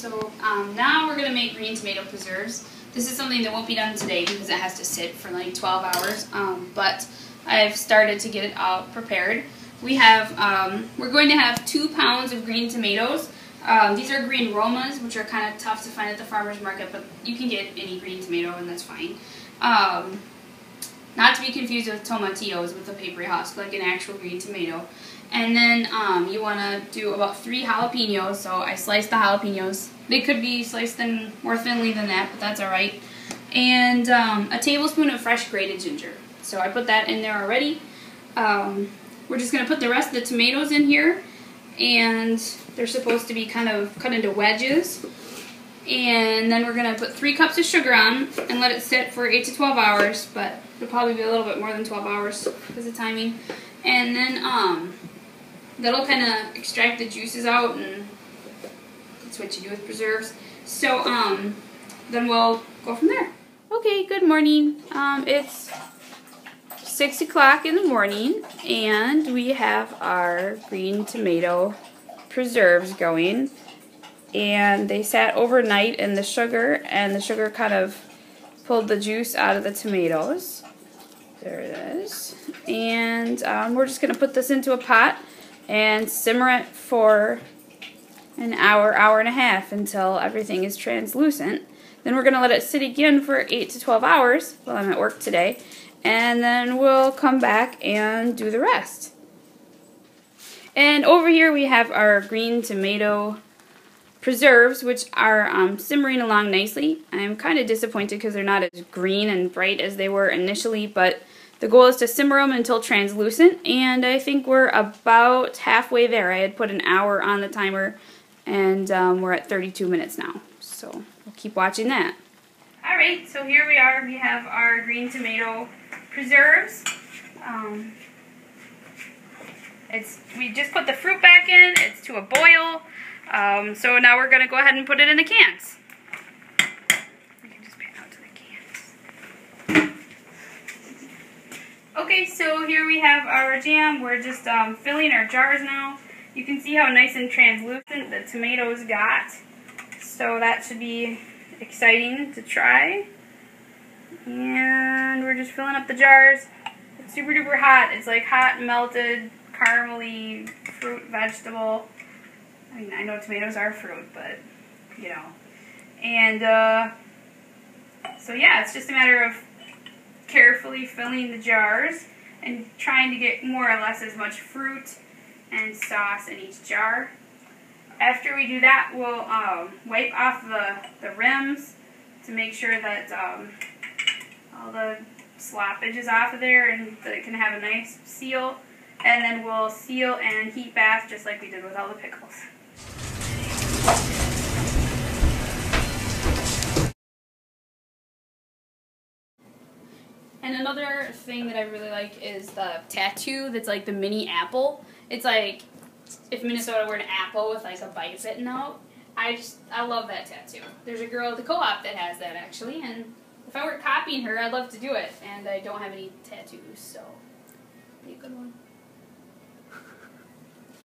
So now we're going to make green tomato preserves. This is something that won't be done today because it has to sit for like 12 hours, but I've started to get it all prepared. We have, we're going to have 2 pounds of green tomatoes. These are green Romas, which are kind of tough to find at the farmer's market, but you can get any green tomato and that's fine. Not to be confused with tomatillos with a papery husk, like an actual green tomato. And then you want to do about 3 jalapenos, so I sliced the jalapenos. They could be sliced more thinly than that, but that's alright. And a tablespoon of fresh grated ginger. So I put that in there already. We're just going to put the rest of the tomatoes in here, and they're supposed to be kind of cut into wedges. And then we're going to put 3 cups of sugar on and let it sit for 8 to 12 hours, but it'll probably be a little bit more than 12 hours because of timing. And then that'll kind of extract the juices out, and that's what you do with preserves. So then we'll go from there. Okay, good morning. It's 6 o'clock in the morning, and we have our green tomato preserves going. And they sat overnight in the sugar, and the sugar kind of pulled the juice out of the tomatoes. There it is. And we're just going to put this into a pot and simmer it for an hour, hour and a half until everything is translucent. Then we're going to let it sit again for 8 to 12 hours while I'm at work today. And then we'll come back and do the rest. And over here we have our green tomato preserves, which are simmering along nicely. I'm kind of disappointed because they're not as green and bright as they were initially, but the goal is to simmer them until translucent, and I think we're about halfway there. I had put an hour on the timer, and we're at 32 minutes now, so we'll keep watching that. Alright, so here we are. We have our green tomato preserves. We just put the fruit back in. It's to a boil. So now we're going to go ahead and put it in the cans. You can just pan out to the cans. Okay, so here we have our jam. We're just filling our jars now. You can see how nice and translucent the tomatoes got. So that should be exciting to try. And we're just filling up the jars. It's super duper hot. It's like hot, melted, caramely fruit vegetable. I mean, I know tomatoes are fruit, but, you know. And, so yeah, it's just a matter of carefully filling the jars and trying to get more or less as much fruit and sauce in each jar. After we do that, we'll wipe off the rims to make sure that all the sloppage is off of there and that it can have a nice seal. And then we'll seal and heat bath just like we did with all the pickles. And another thing that I really like is the tattoo that's like the mini apple. It's like if Minnesota were an apple with like a bite bitten out. I love that tattoo. There's a girl at the co-op that has that actually, and if I were copying her, I'd love to do it. And I don't have any tattoos, so it'd be a good one.